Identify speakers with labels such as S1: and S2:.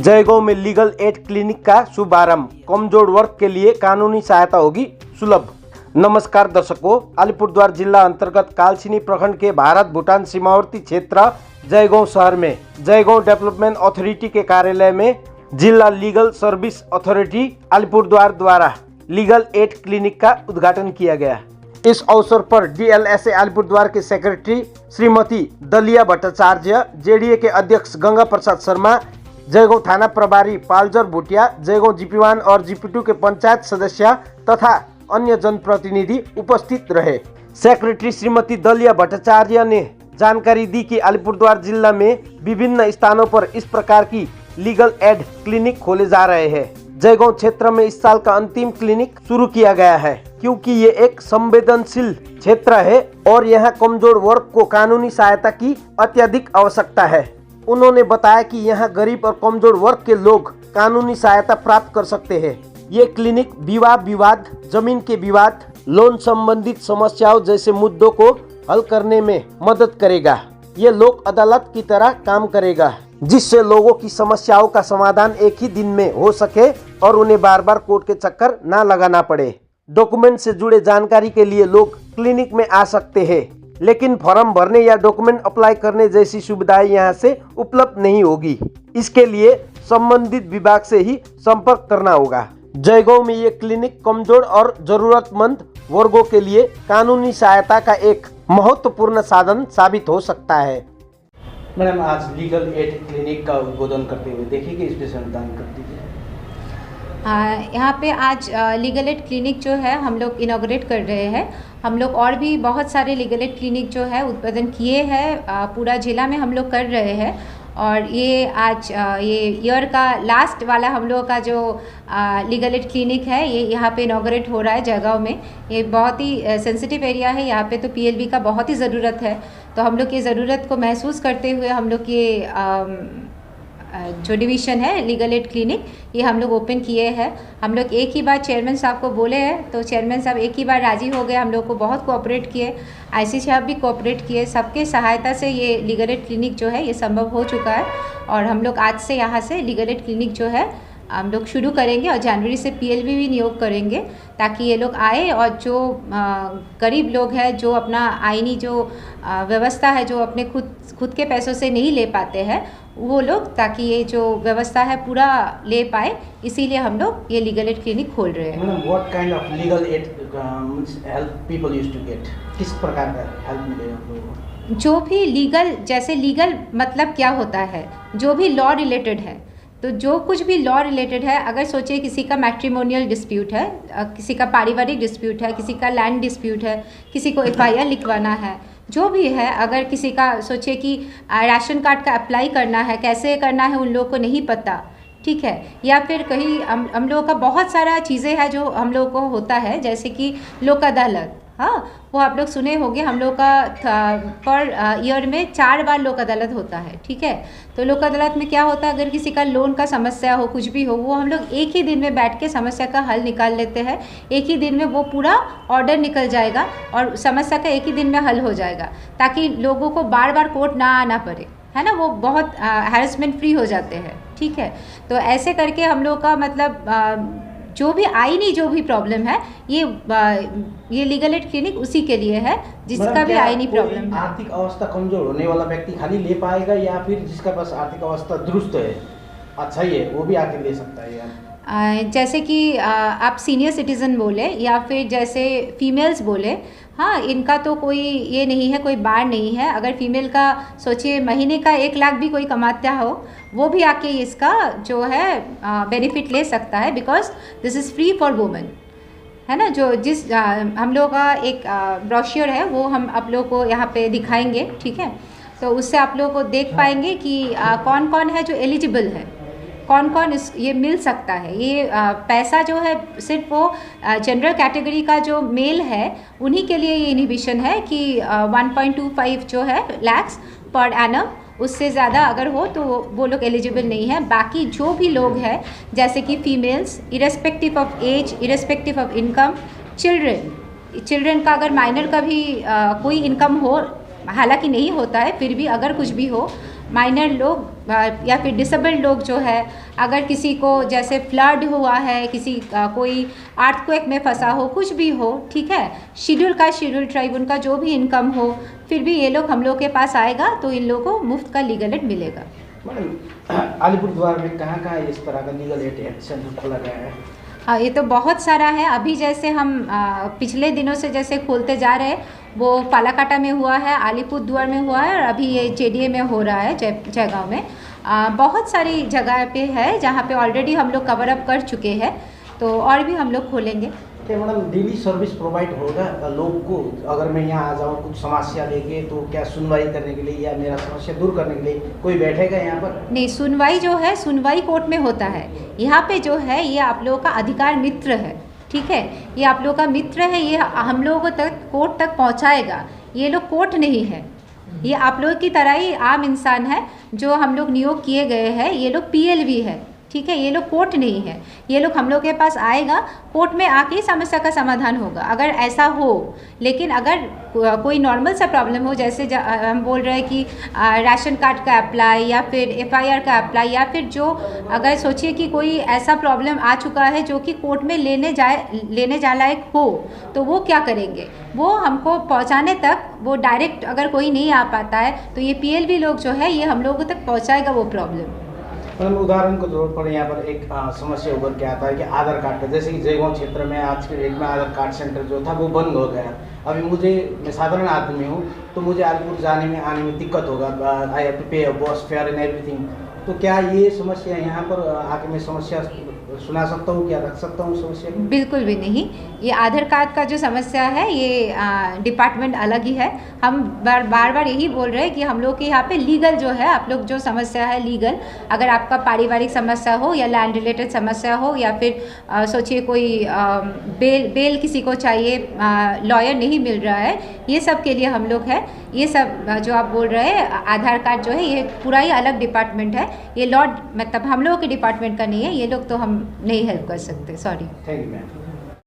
S1: जयगांव में legal aid clinic का शुभारंभ। कमजोर वर्ग के लिए कानूनी सहायता होगी सुलभ। नमस्कार दर्शकों, अलीपुरद्वार जिला अंतर्गत कालचिनी प्रखंड के भारत भूटान सीमावर्ती क्षेत्र जयगांव शहर में जयगांव डेवलपमेंट अथॉरिटी के कार्यालय में जिला लीगल सर्विस अथॉरिटी अलीपुरद्वार द्वारा लीगल एड क्लिनिक का उद्घाटन किया गया। इस अवसर पर DLSA अलीपुरद्वार के सेक्रेटरी श्रीमती दलिया भट्टाचार्य, JDA के अध्यक्ष गंगा प्रसाद शर्मा, जयगांव थाना प्रभारी पालजर भुटिया, जयगांव GP1 और GP2 के पंचायत सदस्य तथा अन्य जनप्रतिनिधि उपस्थित रहे। सेक्रेटरी श्रीमती दलिया भट्टाचार्य ने जानकारी दी कि अलीपुरद्वार जिला में विभिन्न स्थानों पर इस प्रकार की लीगल एड क्लिनिक खोले जा रहे हैं। जयगांव क्षेत्र में इस साल का अंतिम क्लिनिक शुरू किया गया है क्योंकि ये एक संवेदनशील क्षेत्र है और यहाँ कमजोर वर्ग को कानूनी सहायता की अत्यधिक आवश्यकता है। उन्होंने बताया कि यहाँ गरीब और कमजोर वर्ग के लोग कानूनी सहायता प्राप्त कर सकते हैं। ये क्लिनिक विवाह विवाद, जमीन के विवाद, लोन संबंधित समस्याओं जैसे मुद्दों को हल करने में मदद करेगा। ये लोक अदालत की तरह काम करेगा जिससे लोगों की समस्याओं का समाधान एक ही दिन में हो सके और उन्हें बार बार कोर्ट के चक्कर न लगाना पड़े। डॉक्यूमेंट से जुड़े जानकारी के लिए लोग क्लिनिक में आ सकते हैं, लेकिन फॉर्म भरने या डॉक्यूमेंट अप्लाई करने जैसी सुविधाएं यहाँ से उपलब्ध नहीं होगी। इसके लिए संबंधित विभाग से ही संपर्क करना होगा। जयगांव में ये क्लिनिक कमजोर और जरूरतमंद वर्गों के लिए कानूनी सहायता का एक महत्वपूर्ण साधन साबित हो सकता है।
S2: मैडम, आज लीगल एड क्लिनिक का उद्बोधन करते हुए देखिए कि इस विषय में दान कर दीजिए।
S3: यहाँ पे आज लीगल एड क्लिनिक जो है हम लोग इनॉग्रेट कर रहे हैं। हम लोग और भी बहुत सारे लीगल एड क्लिनिक जो है उद्बोधन किए हैं, पूरा जिला में हम लोग कर रहे हैं। और ये आज ये ईयर का लास्ट वाला हम लोगों का जो लीगल एड क्लिनिक है ये यहाँ पे इनॉग्रेट हो रहा है जयगांव में। ये बहुत ही सेंसिटिव एरिया है, यहाँ पे तो PLB का बहुत ही ज़रूरत है। तो हम लोग ये ज़रूरत को महसूस करते हुए हम लोग ये जो डिवीज़न है लीगल एड क्लिनिक ये हम लोग ओपन किए हैं। हम लोग एक ही बार चेयरमैन साहब को बोले हैं तो चेयरमैन साहब एक ही बार राज़ी हो गए, हम लोग को बहुत कोऑपरेट किए, IC साहब भी कोऑपरेट किए। सबके सहायता से ये लीगल एड क्लिनिक जो है ये संभव हो चुका है। और हम लोग आज से यहाँ से लीगल एड क्लिनिक जो है हम लोग शुरू करेंगे और जनवरी से PLB भी नियोग करेंगे ताकि ये लोग आए और जो गरीब लोग हैं जो अपना आईनी जो व्यवस्था है जो अपने खुद के पैसों से नहीं ले पाते हैं वो लोग, ताकि ये जो व्यवस्था है पूरा ले पाए, इसीलिए हम लोग ये लीगल एड क्लिनिक खोल रहे हैं।
S2: Madam, what kind of legal aid help people used to get? किस प्रकार का हेल्प मिलेगा आप लोगों को?
S3: जो भी लीगल, जैसे लीगल मतलब क्या होता है, जो भी लॉ रिलेटेड है, तो जो कुछ भी लॉ रिलेटेड है, अगर सोचिए किसी का मैट्रिमोनियल डिस्प्यूट है, किसी का पारिवारिक डिस्प्यूट है, किसी का लैंड डिस्प्यूट है, किसी को FIR लिखवाना है, जो भी है, अगर किसी का सोचिए कि राशन कार्ड का अप्लाई करना है, कैसे करना है उन लोगों को नहीं पता, ठीक है, या फिर कहीं हम लोगों का बहुत सारा चीज़ें हैं जो हम लोगों को होता है, जैसे कि लोक अदालत, हाँ वो आप लोग सुने होंगे, हम लोग का पर ईयर में 4 बार लोक अदालत होता है, ठीक है। तो लोक अदालत में क्या होता है, अगर किसी का लोन का समस्या हो, कुछ भी हो, वो हम लोग एक ही दिन में बैठ के समस्या का हल निकाल लेते हैं। एक ही दिन में वो पूरा ऑर्डर निकल जाएगा और समस्या का एक ही दिन में हल हो जाएगा, ताकि लोगों को बार बार कोर्ट ना आना पड़े, है ना, वो बहुत हैरेसमेंट फ्री हो जाते हैं, ठीक है। तो ऐसे करके हम लोग का मतलब जो भी आईनी जो भी प्रॉब्लम है ये लीगल एड क्लिनिक उसी के लिए है जिसका भी आईनी प्रॉब्लम है।
S2: आर्थिक अवस्था कमजोर होने वाला व्यक्ति खाली ले पाएगा या फिर जिसका पास आर्थिक अवस्था दुरुस्त है, अच्छा ही है, वो भी आके ले सकता है यार?
S3: जैसे कि आप सीनियर सिटीज़न बोले या फिर जैसे फीमेल्स बोले, हाँ इनका तो कोई ये नहीं है, कोई बार नहीं है। अगर फीमेल का सोचिए महीने का 1 लाख भी कोई कमाता हो, वो भी आके इसका जो है बेनिफिट ले सकता है, because this is free for women, है ना। जो जिस हम लोग का एक ब्रोशर है वो हम आप लोग को यहाँ पे दिखाएंगे, ठीक है। तो उससे आप लोग को देख पाएंगे कि कौन कौन है जो एलिजिबल है, कौन कौन ये मिल सकता है। ये पैसा जो है सिर्फ वो जनरल कैटेगरी का जो मेल है उन्हीं के लिए ये इनहिबिशन है कि 1.25 जो है लैक्स पर एनम, उससे ज़्यादा अगर हो तो वो लोग एलिजिबल नहीं है। बाकी जो भी लोग हैं जैसे कि females, irrespective of age, irrespective of income, children का अगर माइनर का भी कोई इनकम हो, हालांकि नहीं होता है, फिर भी अगर कुछ भी हो, माइनर लोग या फिर डिसेबल्ड लोग जो है, अगर किसी को जैसे फ्लड हुआ है, किसी कोई अर्थक्वेक में फंसा हो, कुछ भी हो, ठीक है, शेड्यूल ट्राइब उनका जो भी इनकम हो, फिर भी ये लोग हम लोग के पास आएगा तो इन लोगों को मुफ्त का लीगल एड मिलेगा।
S2: मैडम, अलीपुरद्वार में कहाँ इस तरह का लीगल एड सेंटर खोला गया है?
S3: हाँ, ये तो बहुत सारा है। अभी जैसे हम पिछले दिनों से जैसे खोलते जा रहे हैं, वो फालाकाटा में हुआ है, अलीपुरद्वार में हुआ है और अभी ये जेडीए में हो रहा है, जयगांव में। बहुत सारी जगह पे है जहाँ पे ऑलरेडी हम लोग कवर अप कर चुके हैं, तो और भी हम लोग खोलेंगे।
S2: क्या मैडम डेली सर्विस प्रोवाइड होगा लोग को? अगर मैं यहाँ आ जाऊँ कुछ समस्या लेके, तो क्या सुनवाई करने के लिए या मेरा समस्या दूर करने के लिए कोई बैठेगा यहाँ पर?
S3: नहीं, सुनवाई जो है सुनवाई कोर्ट में होता है। यहाँ पे जो है ये आप लोगों का अधिकार मित्र है, ठीक है, ये आप लोगों का मित्र है, ये हम लोगों तक कोर्ट तक पहुँचाएगा। ये लोग कोर्ट नहीं है, ये आप लोगों की तरह ही आम इंसान है जो हम लोग नियोग किए गए हैं। ये लोग PLV है, ठीक है, ये लोग कोर्ट नहीं है। ये लोग हम लोग के पास आएगा, कोर्ट में आके ही समस्या का समाधान होगा अगर ऐसा हो। लेकिन अगर कोई नॉर्मल सा प्रॉब्लम हो, जैसे हम बोल रहे हैं कि राशन कार्ड का अप्लाई या फिर FIR का अप्लाई, या फिर जो अगर सोचिए कि कोई ऐसा प्रॉब्लम आ चुका है जो कि कोर्ट में लेने जा लायक हो, तो वो क्या करेंगे? वो हमको पहुंचाने तक, वो डायरेक्ट अगर कोई नहीं आ पाता है तो ये PLV लोग जो है ये हम लोगों तक पहुँचाएगा वो प्रॉब्लम।
S2: मतलब उदाहरण को जरूरत पड़े, यहाँ पर एक समस्या उभर के आता है कि आधार कार्ड का, जैसे कि जयगांव क्षेत्र में आज के डेट में आधार कार्ड सेंटर जो था वो बंद हो गया। अभी मैं साधारण आदमी हूँ, तो मुझे अलीपुर जाने में आने में दिक्कत होगा। आई हैव टू पे बस फेयर एंड एवरीथिंग। तो क्या ये समस्या यहाँ पर आके मैं समस्या सुना सकता हूँ, क्या रख सकता हूँ समस्या को?
S3: बिल्कुल भी नहीं। ये आधार कार्ड का जो समस्या है ये डिपार्टमेंट अलग ही है। हम बार बार यही बोल रहे हैं कि हम लोग के यहाँ पे लीगल जो है, आप लोग जो समस्या है लीगल, अगर आपका पारिवारिक समस्या हो या लैंड रिलेटेड समस्या हो, या फिर सोचिए कोई बेल किसी को चाहिए, लॉयर नहीं मिल रहा है, ये सब के लिए हम लोग है। ये सब जो आप बोल रहे हैं आधार कार्ड जो है ये पूरा ही अलग डिपार्टमेंट है। ये मतलब हम लोगों के डिपार्टमेंट का नहीं है, ये लोग तो हम नहीं हेल्प कर सकते, सॉरी।
S2: Thank you ma'am.